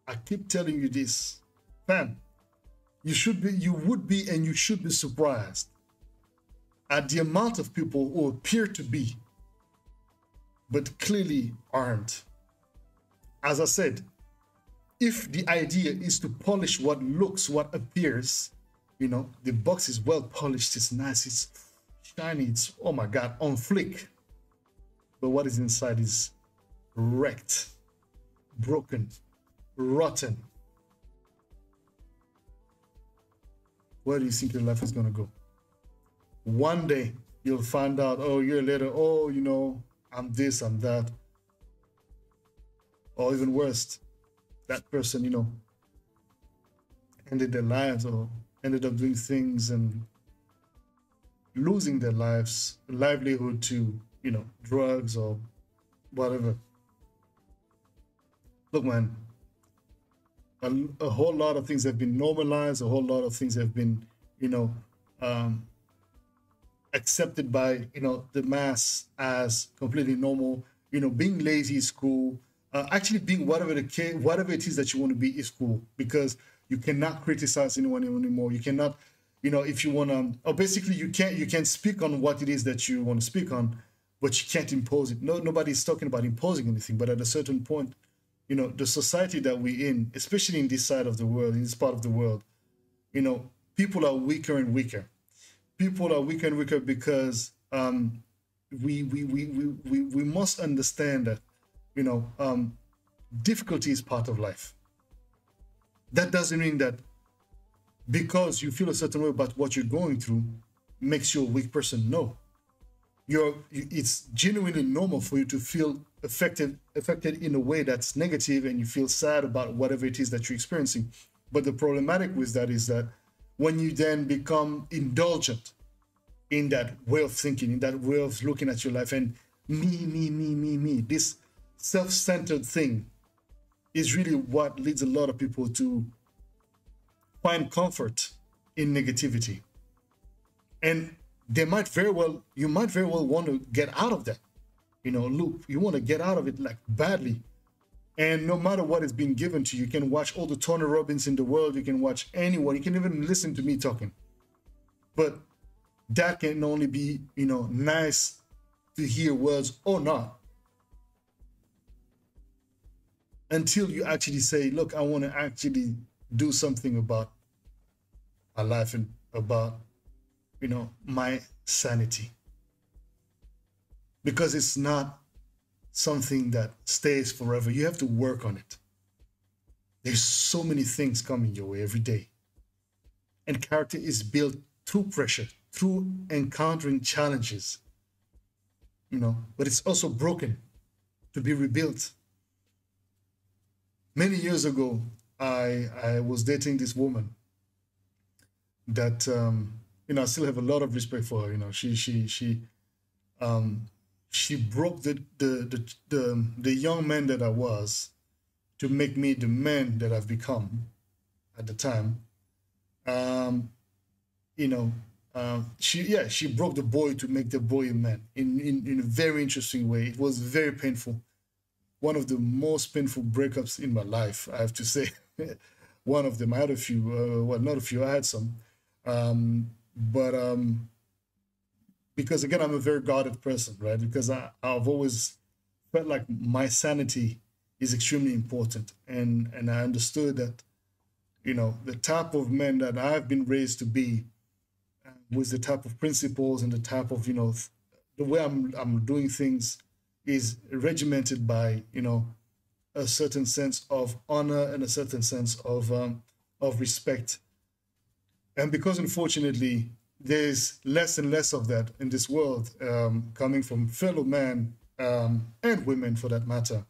I keep telling you this, fam. You would be, and you should be surprised at the amount of people who appear to be, but clearly aren't. As I said, if the idea is to polish what looks, what appears, the box is well polished, it's nice, it's shiny, it's, oh my God, on flick. But what is inside is wrecked, broken, rotten. Where do you think your life is going to go? One day you'll find out, oh, a year later, oh, I'm this, I'm that. Or even worse, that person, ended their lives or ended up doing things and losing their livelihood to, drugs or whatever. Look, man, a whole lot of things have been normalized. A whole lot of things have been, accepted by, the mass as completely normal. Being lazy is cool. Actually being whatever it is that you want to be is cool, because you cannot criticize anyone anymore. You cannot, if you want to, or basically you can speak on what it is that you want to speak on, but you can't impose it. Nobody's talking about imposing anything, but at a certain point, the society that we're in, especially in this side of the world, in this part of the world, people are weaker and weaker. People are weaker and weaker because we must understand that, difficulty is part of life. That doesn't mean that because you feel a certain way about what you're going through makes you a weak person. No. It's genuinely normal for you to feel affected in a way that's negative, and you feel sad about whatever it is that you're experiencing. But the problematic with that is that when you then become indulgent in that way of thinking, in that way of looking at your life, and me, this self-centered thing is really what leads a lot of people to find comfort in negativity. And you might very well want to get out of that, loop. You want to get out of it like badly. And no matter what is being given to you, you can watch all the Tony Robbins in the world. You can watch anyone. You can even listen to me talking. But that can only be, nice to hear words or not, until you actually say, look, I want to actually do something about my life and about, my sanity. Because it's not something that stays forever. You have to work on it. There's so many things coming your way every day. And character is built through pressure, through encountering challenges, but it's also broken to be rebuilt. Many years ago, I was dating this woman that, I still have a lot of respect for her. She broke the young man that I was to make me the man that I've become at the time. She broke the boy to make the boy a man in a very interesting way. It was very painful. One of the most painful breakups in my life, I have to say. One of them. I had a few, not a few, I had some. Because again, I'm a very guarded person, right? Because I've always felt like my sanity is extremely important. And I understood that, the type of man that I've been raised to be, with the type of principles and the type of, the way I'm doing things is regimented by, a certain sense of honor and a certain sense of respect. And because unfortunately, there's less and less of that in this world, coming from fellow men and women for that matter.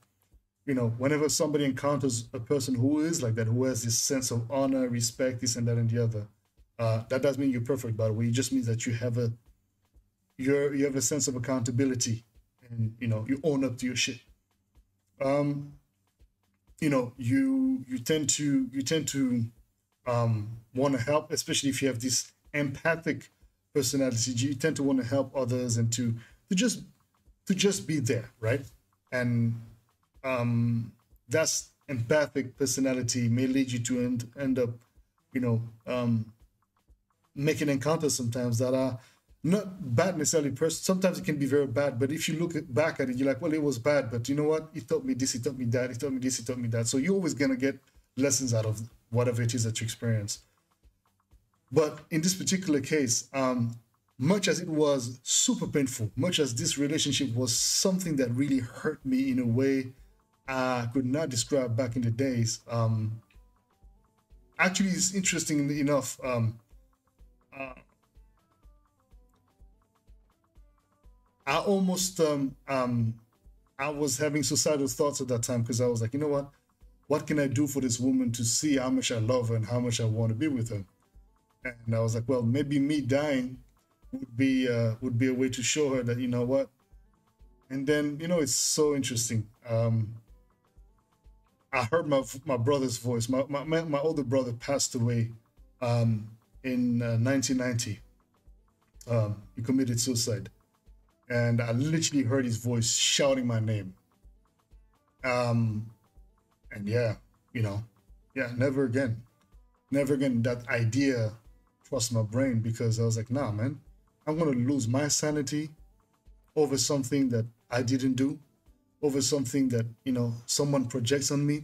Whenever somebody encounters a person who is like that, who has this sense of honor, respect, this and that and the other, that doesn't mean you're perfect, by the way. It just means that you have a sense of accountability, and you own up to your shit. You tend to want to help, especially if you have this empathic personality. You tend to want to help others and to just be there, right? And that's empathic personality may lead you to end up, you know, making encounters sometimes that are not bad necessarily. Sometimes it can be very bad, but if you look back at it, you're like, well, it was bad, but you know what? It taught me this, it taught me that, it taught me this, it taught me that. So you're always gonna get lessons out of whatever it is that you experience. But in this particular case, much as it was super painful, much as this relationship was something that really hurt me in a way I could not describe back in the days. Actually, it's interesting enough. Uh, I almost I was having suicidal thoughts at that time because I was like, you know what? What can I do for this woman to see how much I love her and how much I want to be with her? And I was like, well, maybe me dying would be a way to show her that, you know what. And then, you know, it's so interesting. I heard my brother's voice. My older brother passed away in 1990. He committed suicide, and I literally heard his voice shouting my name. And yeah, you know, yeah, never again, never again. That idea crossed my brain because I was like, nah, man, I'm gonna lose my sanity over something that I didn't do, over something that, you know, someone projects on me,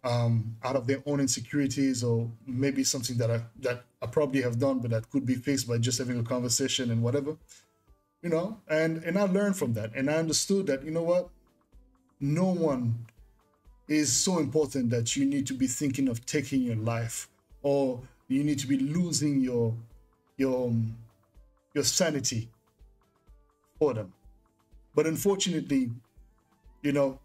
out of their own insecurities, or maybe something that I probably have done, but that could be fixed by just having a conversation and whatever, you know. And I learned from that, and I understood that, you know what, no one is so important that you need to be thinking of taking your life, or you need to be losing your sanity for them. But unfortunately, you know,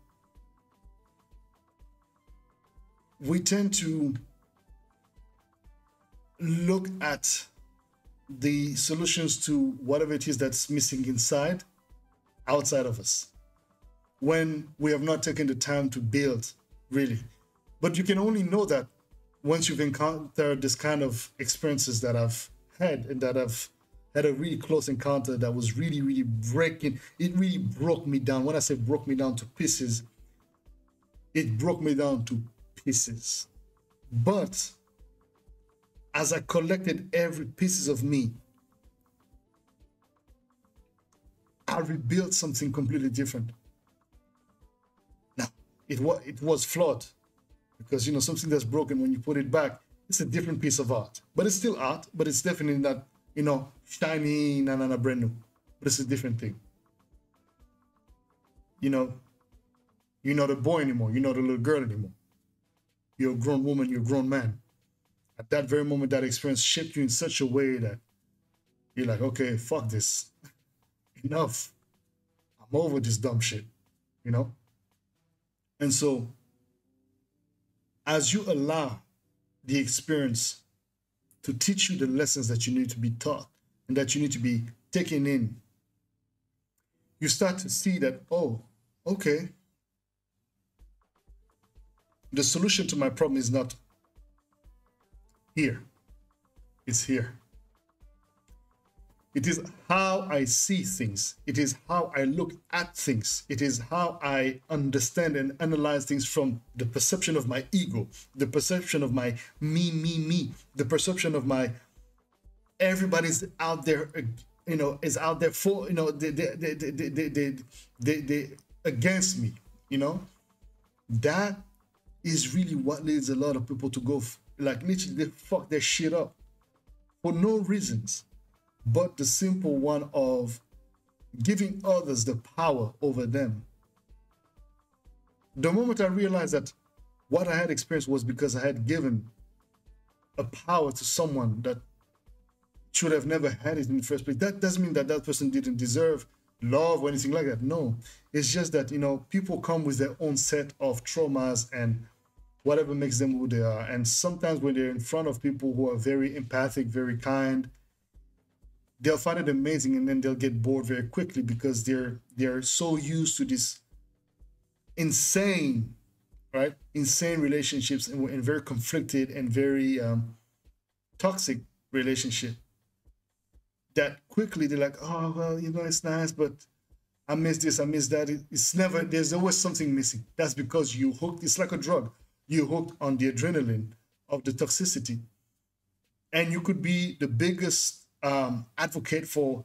we tend to look at the solutions to whatever it is that's missing inside, outside of us, when we have not taken the time to build, really. But you can only know that once you've encountered this kind of experiences that I've had, and that I've had a really close encounter that was really, really breaking. It really broke me down. When I say broke me down to pieces, it broke me down to pieces. But as I collected every pieces of me, I rebuilt something completely different. Now, it was flawed, because, you know, something that's broken, when you put it back, it's a different piece of art. But it's still art, but it's definitely not, you know, shiny, brand new. But it's a different thing. You know, you're not a boy anymore. You're not a little girl anymore. You're a grown woman, you're a grown man. At that very moment, that experience shaped you in such a way that you're like, okay, fuck this. Enough. I'm over this dumb shit, you know? And so, as you allow the experience to teach you the lessons that you need to be taught and that you need to be taken in, you start to see that, oh, okay, the solution to my problem is not here, it's here. It is how I see things. It is how I look at things. It is how I understand and analyze things from the perception of my ego, the perception of my me, the perception of my everybody's out there, you know, is out there for, you know, they against me, you know. That is really what leads a lot of people to go, like, literally, they fuck their shit up for no reasons but the simple one of giving others the power over them. The moment I realized that what I had experienced was because I had given a power to someone that should have never had it in the first place, that doesn't mean that that person didn't deserve love or anything like that. No, it's just that, you know, people come with their own set of traumas and whatever makes them who they are. And sometimes when they're in front of people who are very empathic, very kind, they'll find it amazing, and then they'll get bored very quickly because they're so used to this insane, right? Insane relationships, and very conflicted and very toxic relationship, that quickly they're like, oh, well, you know, it's nice, but I miss this, I miss that. It's never, there's always something missing. That's because you hooked. It's like a drug. you're hooked on the adrenaline of the toxicity. And you could be the biggest advocate for,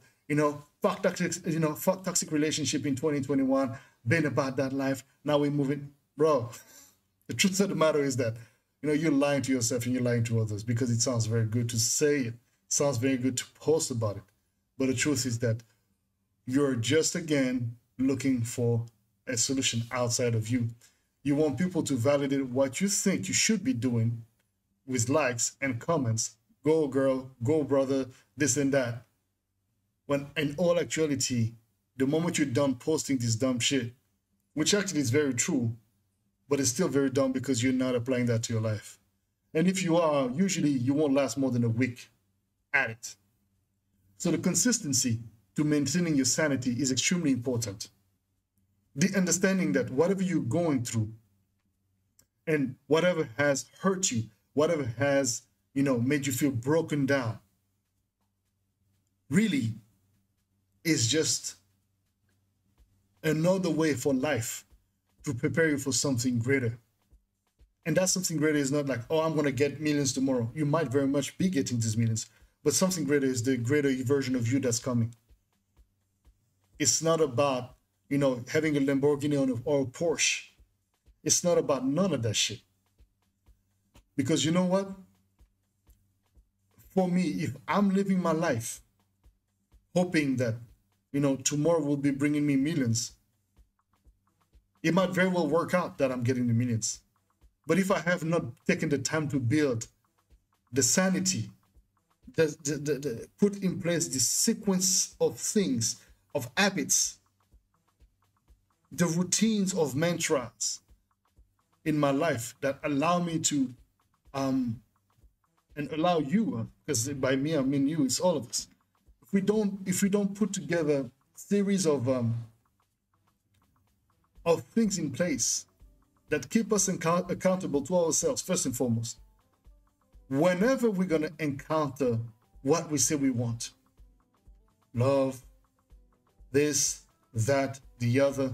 fuck toxic relationship in 2021, been about that life. Now we're moving, bro. The truth of the matter is that, you're lying to yourself and you're lying to others because it sounds very good to say it. Sounds very good to post about it. But the truth is that you're just, again, looking for a solution outside of you. You want people to validate what you think you should be doing with likes and comments. Go girl, go brother, this and that. When in all actuality, the moment you're done posting this dumb shit, which actually is very true, but it's still very dumb because you're not applying that to your life. And if you are, usually you won't last more than a week at it. So the consistency to maintaining your sanity is extremely important. The understanding that whatever you're going through and whatever has hurt you, whatever has, made you feel broken down, really is just another way for life to prepare you for something greater. And that something greater is not like, oh, I'm going to get millions tomorrow. You might very much be getting these millions, but something greater is the greater version of you that's coming. It's not about, having a Lamborghini or a Porsche. It's not about none of that shit. Because you know what? For me, if I'm living my life hoping that, tomorrow will be bringing me millions, it might very well work out that I'm getting the millions. But if I have not taken the time to build the sanity, put in place the sequence of things, of habits, the routines of mantras in my life that allow me to, and allow you, because by me I mean you, it's all of us. If we don't put together series of things in place that keep us accountable to ourselves, first and foremost, whenever we're going to encounter what we say we want, love, this, that, the other,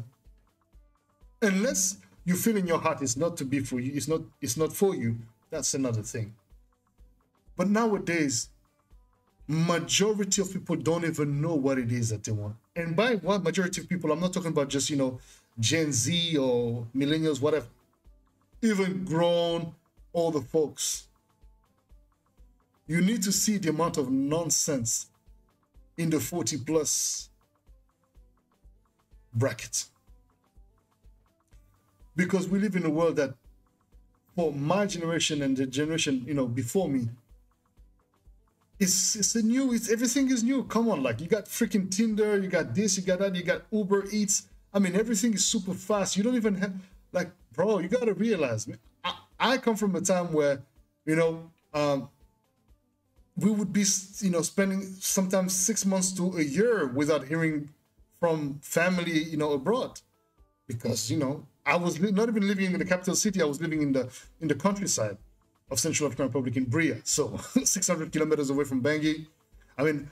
unless you feel in your heart it's not to be for you, it's not for you, that's another thing. But nowadays, majority of people don't even know what it is that they want. And by what majority of people, I'm not talking about just, Gen Z or millennials, whatever. Even grown, older folks. You need to see the amount of nonsense in the 40 plus bracket. Because we live in a world that, for my generation and the generation, before me, everything is new. Come on, like, you got freaking Tinder, you got this, you got that, you got Uber Eats. I mean, everything is super fast. You don't even have, like, bro, you got to realize, I come from a time where, we would be, spending sometimes 6 months to a year without hearing from family, abroad. Because, I was not even living in the capital city. I was living in the countryside of Central African Republic in Bria. So 600 kilometers away from Bangui. I mean,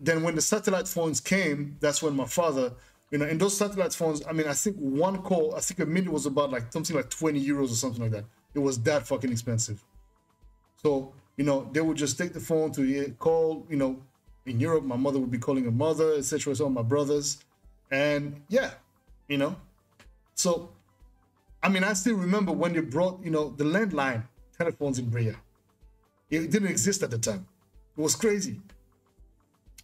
then when the satellite phones came, that's when my father, and those satellite phones, I mean, I think one call, I think a minute was about like something like 20 euros or something like that. It was that fucking expensive. So, they would just take the phone to call, in Europe, my mother would be calling her mother, etc. So my brothers. And yeah, So, I mean, I still remember when they brought, the landline telephones in Bria. It didn't exist at the time. It was crazy.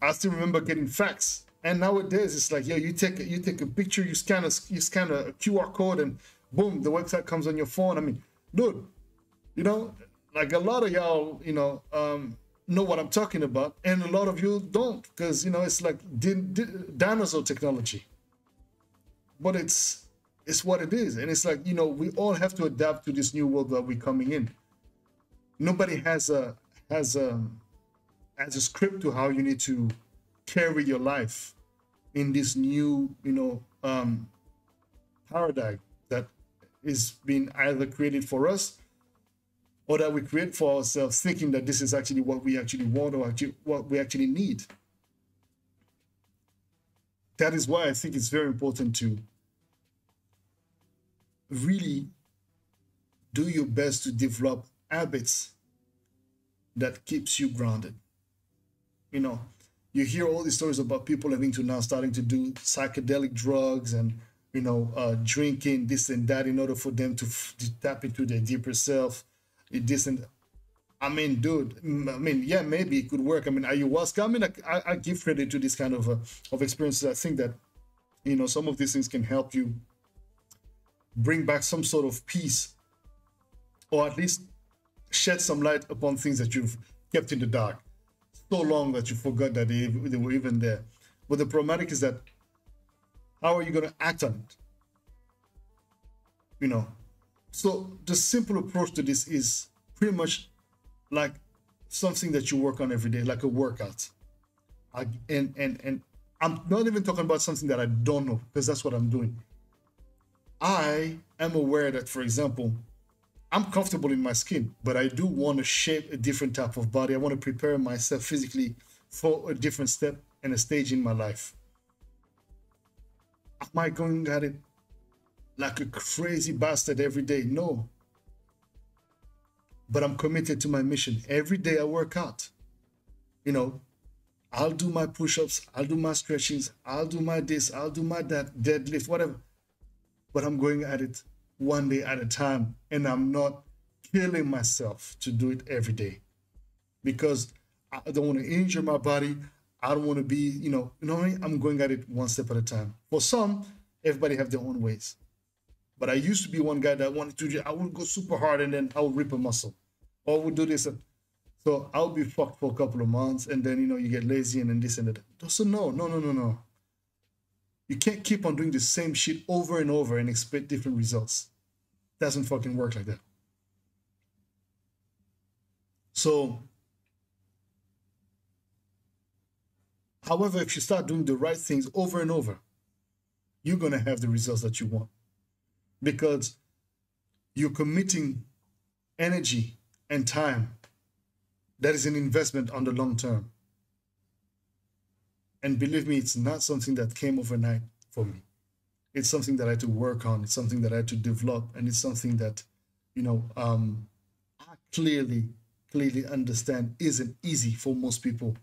I still remember getting fax. And nowadays it's like, you take a picture, you scan a QR code, and boom, the website comes on your phone. I mean, dude, like a lot of y'all, know what I'm talking about, and a lot of you don't, because it's like dinosaur technology. But it's what it is, and it's like we all have to adapt to this new world that we're coming in. Nobody has a script to how you need to carry your life in this new paradigm that is being either created for us or that we create for ourselves, thinking that this is actually what we actually want or what we actually need. That is why I think it's very important to really do your best to develop habits that keeps you grounded. You know, you hear all these stories about people having to now starting to do psychedelic drugs and drinking this and that in order for them to tap into their deeper self. This and I mean, dude. I mean, yeah, maybe it could work. I mean, ayahuasca. I mean, I give credit to this kind of experiences. I think that some of these things can help you bring back some sort of peace, or at least shed some light upon things that you've kept in the dark so long that you forgot that they were even there. But the problematic is that how are you going to act on it? So the simple approach to this is pretty much like something that you work on every day, like a workout. And I'm not even talking about something that I don't know, because that's what I'm doing. I am aware that, for example, I'm comfortable in my skin, but I do want to shape a different type of body. I want to prepare myself physically for a different step and a stage in my life. Am I going at it like a crazy bastard every day? No. But I'm committed to my mission. Every day I work out. I'll do my push-ups, I'll do my stretchings, I'll do my this, I'll do my that, deadlift, whatever. But I'm going at it one day at a time, and I'm not killing myself to do it every day, because I don't want to injure my body. I don't want to be, I'm going at it one step at a time. For some, everybody have their own ways. But I used to be one guy that wanted to, I would go super hard and then I would rip a muscle, or I would do this. So I'll be fucked for a couple of months, and then, you get lazy and then this and that. So no. You can't keep on doing the same shit over and over and expect different results. It doesn't fucking work like that. So, however, if you start doing the right things over and over, you're going to have the results that you want, because you're committing energy and time. That is an investment on the long term. And believe me, it's not something that came overnight for me. It's something that I had to work on. It's something that I had to develop. And it's something that, I clearly understand isn't easy for most people.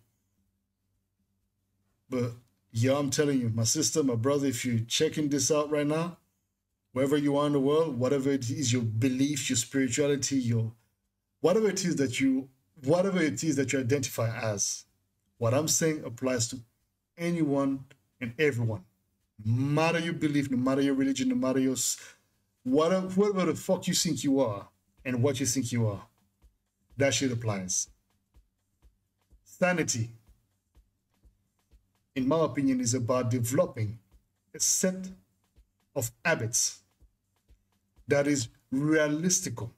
But yeah, I'm telling you, my sister, my brother, if you're checking this out right now, wherever you are in the world, whatever it is, your belief, your spirituality, whatever it is that you identify as, what I'm saying applies to anyone and everyone. No matter your belief, no matter your religion, no matter your whatever the fuck you think you are and what you think you are, that shit applies. Sanity, in my opinion, is about developing a set of habits that is realistical.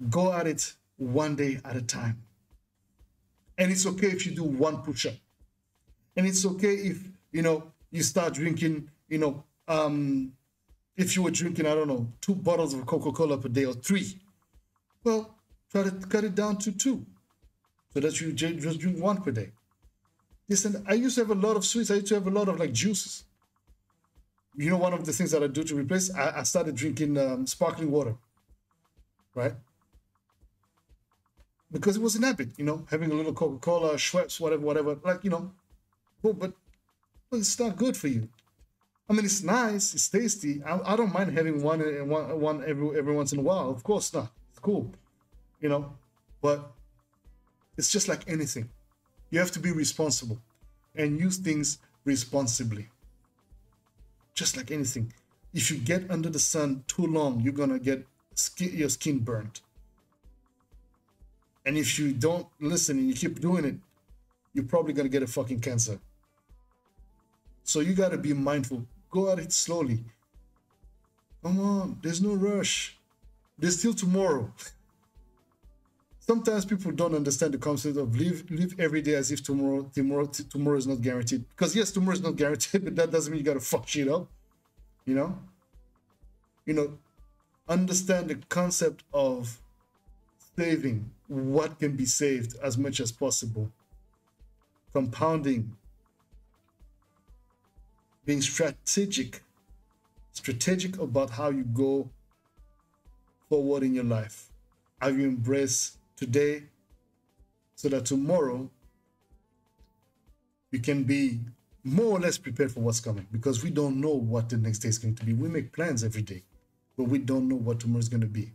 Go at it one day at a time. And it's okay if you do one push-up. And it's okay if, you start drinking, if you were drinking, I don't know, 2 bottles of Coca-Cola per day or 3. Well, try to cut it down to 2 so that you just drink 1 per day. Listen, I used to have a lot of sweets. I used to have a lot of juices. One of the things that I do to replace, I started drinking sparkling water, right? Because it was an habit, having a little Coca-Cola, Schweppes, whatever, but it's not good for you. I mean, it's nice, it's tasty. I don't mind having one every once in a while. Of course not. It's cool, but it's just like anything. You have to be responsible and use things responsibly. Just like anything. If you get under the sun too long, you're going to get your skin burnt. And if you don't listen and you keep doing it, you're probably going to get a fucking cancer. So you got to be mindful. Go at it slowly. Come on, there's no rush. There's still tomorrow. Sometimes people don't understand the concept of live every day as if tomorrow is not guaranteed. Because yes, tomorrow is not guaranteed, but that doesn't mean you got to fuck shit up. Understand the concept of saving what can be saved as much as possible. Compounding. Being strategic about how you go forward in your life? Have you embraced today so that tomorrow you can be more or less prepared for what's coming? Because we don't know what the next day is going to be. We make plans every day, but we don't know what tomorrow is going to be.